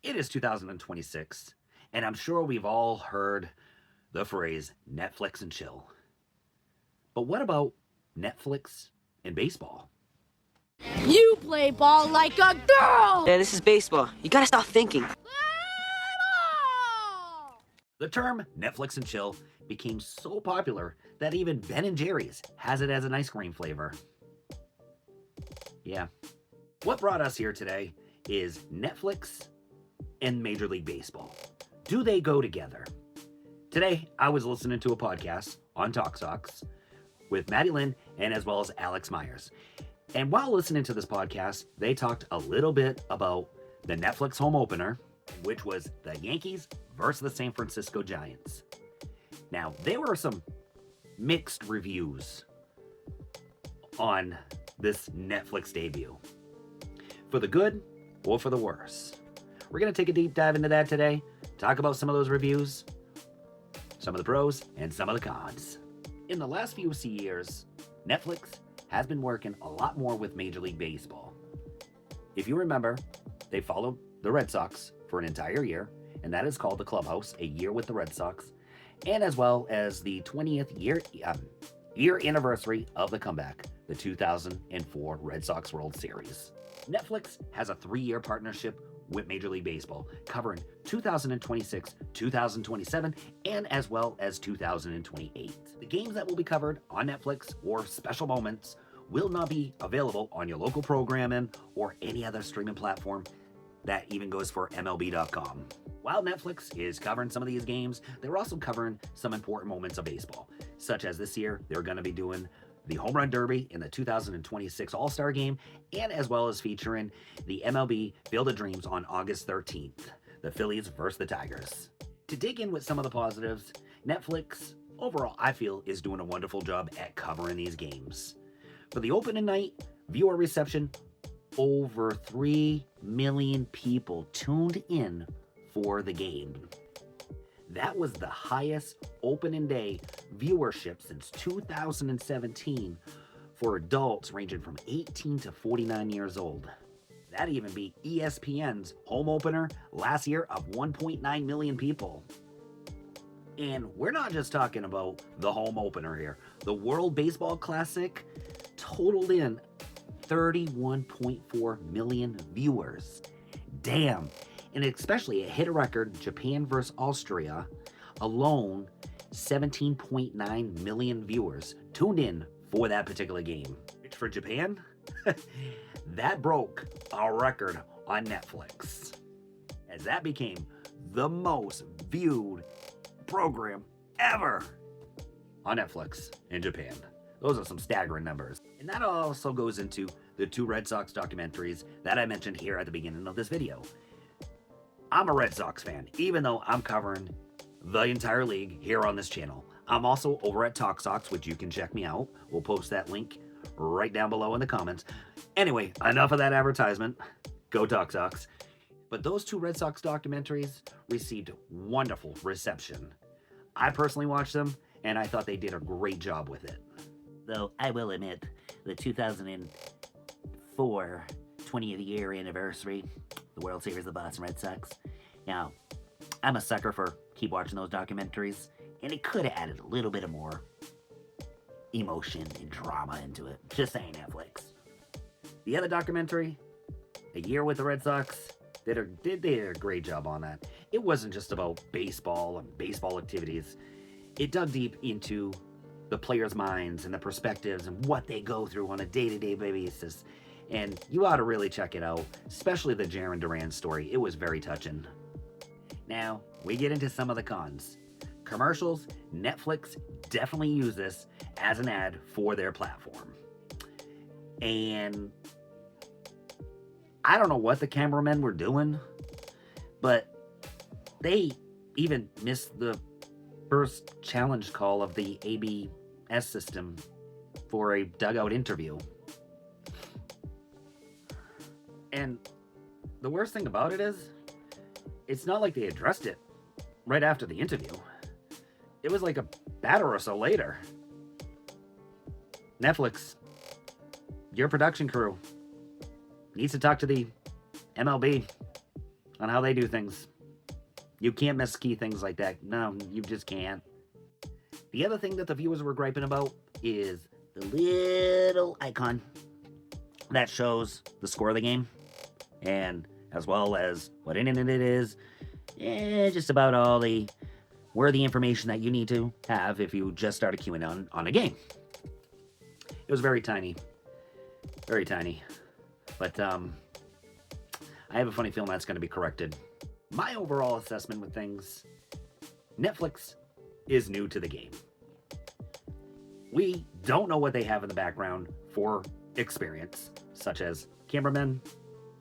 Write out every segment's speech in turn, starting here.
It is 2026, and I'm sure we've all heard the phrase Netflix and chill. But what about Netflix and baseball? You play ball like a girl! Yeah, this is baseball. You gotta stop thinking. The term Netflix and chill became so popular that even Ben & Jerry's has it as an ice cream flavor. Yeah. What brought us here today is Netflix and Major League Baseball. Do they go together? Today, I was listening to a podcast on Talk Socks with Maddie Lynn and as well as Alex Myers. And while listening to this podcast, they talked a little bit about the Netflix home opener, which was the Yankees versus the San Francisco Giants. Now, there were some mixed reviews on this Netflix debut, for the good or for the worse. We're going to take a deep dive into that today, talk about some of those reviews, some of the pros, and some of the cons. In the last few years, Netflix has been working a lot more with Major League Baseball. If you remember, they followed the Red Sox for an entire year, and that is called The Clubhouse, a year with the Red Sox, and as well as the 20th year anniversary of the comeback, the 2004 Red Sox World Series. Netflix has a 3-year partnership with Major League Baseball, covering 2026, 2027, and as well as 2028. The games that will be covered on Netflix or special moments will not be available on your local programming or any other streaming platform. That even goes for MLB.com. While Netflix is covering some of these games, they're also covering some important moments of baseball, such as this year, they're going to be doing the Home Run Derby in the 2026 All-Star Game, and as well as featuring the MLB Field of Dreams on August 13th, the Phillies versus the Tigers. To dig in with some of the positives, Netflix, overall, I feel, is doing a wonderful job at covering these games. For the opening night, viewer reception, over 3 million people tuned in for the game. That was the highest opening day viewership since 2017 for adults ranging from 18 to 49 years old. That even beat ESPN's home opener last year of 1.9 million people. And we're not just talking about the home opener here. The World Baseball Classic totaled in 31.4 million viewers. Damn. And especially it hit a record, Japan versus Austria alone, 17.9 million viewers tuned in for that particular game. For Japan, that broke a record on Netflix, as that became the most viewed program ever on Netflix in Japan. Those are some staggering numbers. And that also goes into the 2 Red Sox documentaries that I mentioned here at the beginning of this video. I'm a Red Sox fan, even though I'm covering the entire league here on this channel. I'm also over at Talk Sox, which you can check me out. We'll post that link right down below in the comments. Anyway, enough of that advertisement. Go Talk Sox. But those 2 Red Sox documentaries received wonderful reception. I personally watched them, and I thought they did a great job with it. Though I will admit, the 2004 20th year anniversary, the World Series of the Boston Red Sox. Now, I'm a sucker for keep watching those documentaries, and it could have added a little bit of more emotion and drama into it. Just saying, Netflix. The other documentary, A Year with the Red Sox, they did a great job on that. It wasn't just about baseball and baseball activities. It dug deep into the players' minds and the perspectives and what they go through on a day-to-day basis. And you ought to really check it out, especially the Jarren Duran story. It was very touching. Now, we get into some of the cons. Commercials, Netflix definitely use this as an ad for their platform. And I don't know what the cameramen were doing, but they even missed the first challenge call of the ABS system for a dugout interview. And the worst thing about it is, it's not like they addressed it right after the interview. It was like a batter or so later. Netflix, your production crew needs to talk to the MLB on how they do things. You can't miss key things like that. No, you just can't. The other thing that the viewers were griping about is the little icon that shows the score of the game, and as well as what inning it is, just about all the worthy information that you need to have if you just started queuing on a game. It was very tiny. Very tiny. But I have a funny feeling that's going to be corrected. My overall assessment with things, Netflix is new to the game. We don't know what they have in the background for experience, such as cameramen,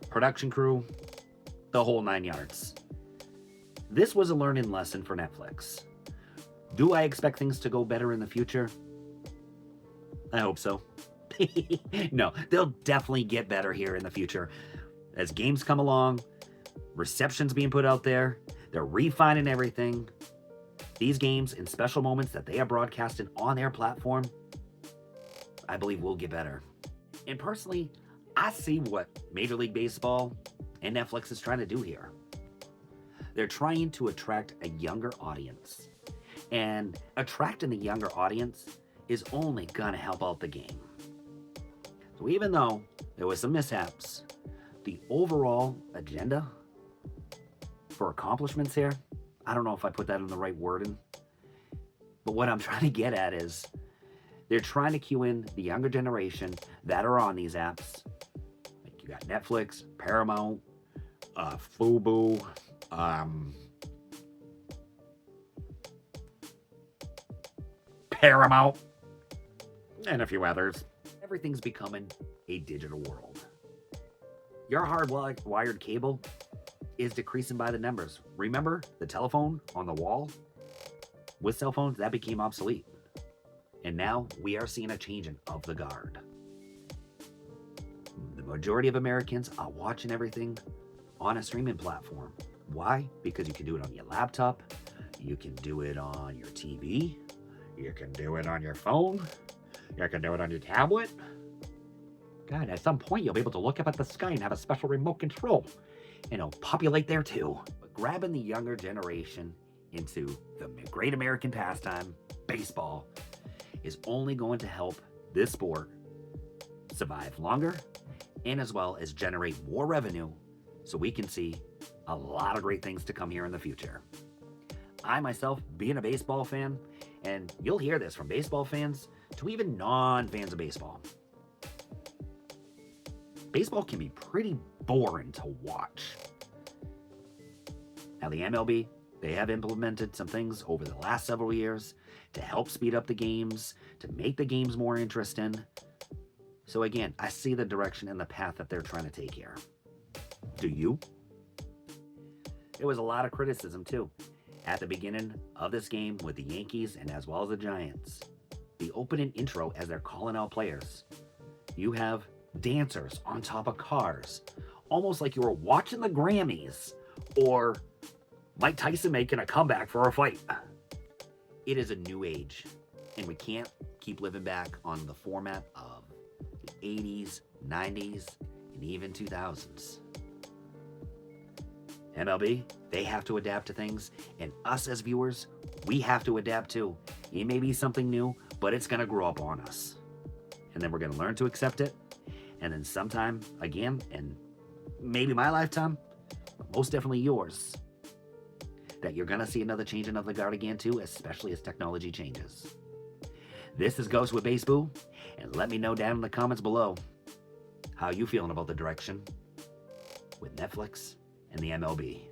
production crew, the whole 9 yards. This was a learning lesson for Netflix. Do I expect things to go better in the future? I hope so. No, they'll definitely get better here in the future. As games come along, reception's being put out there, they're refining everything. These games and special moments that they are broadcasting on their platform, I believe will get better. And personally, I see what Major League Baseball and Netflix is trying to do here. They're trying to attract a younger audience. And attracting the younger audience is only gonna help out the game. So even though there was some mishaps, the overall agenda for accomplishments here, I don't know if I put that in the right wording, but what I'm trying to get at is they're trying to cue in the younger generation that are on these apps. Like you got Netflix, Paramount, Fubo, Paramount, and a few others. Everything's becoming a digital world. Your hardwired cable is decreasing by the numbers. Remember the telephone on the wall? With cell phones, that became obsolete. And now we are seeing a changing of the guard. The majority of Americans are watching everything on a streaming platform. Why? Because you can do it on your laptop, you can do it on your TV, you can do it on your phone, you can do it on your tablet. God, at some point you'll be able to look up at the sky and have a special remote control, and it'll populate there too. But grabbing the younger generation into the great American pastime, baseball, is only going to help this sport survive longer and as well as generate more revenue so we can see a lot of great things to come here in the future. I myself, being a baseball fan, and you'll hear this from baseball fans to even non-fans of baseball, baseball can be pretty boring to watch. Now the MLB, they have implemented some things over the last several years to help speed up the games, to make the games more interesting. So again, I see the direction and the path that they're trying to take here. Do you? There was a lot of criticism too at the beginning of this game with the Yankees and as well as the Giants. The opening intro as they're calling out players. You have dancers on top of cars, almost like you were watching the Grammys or Mike Tyson making a comeback for a fight. It is a new age, and we can't keep living back on the format of the 80s, 90s, and even 2000s. MLB, they have to adapt to things, and us as viewers, we have to adapt too. It may be something new, but it's gonna grow up on us. And then we're gonna learn to accept it, and then sometime, again, and maybe my lifetime, but most definitely yours, that you're gonna see another changing of the guard again too, especially as technology changes. This is Ghost with Base Boo, and let me know down in the comments below how you feeling about the direction with Netflix and the MLB.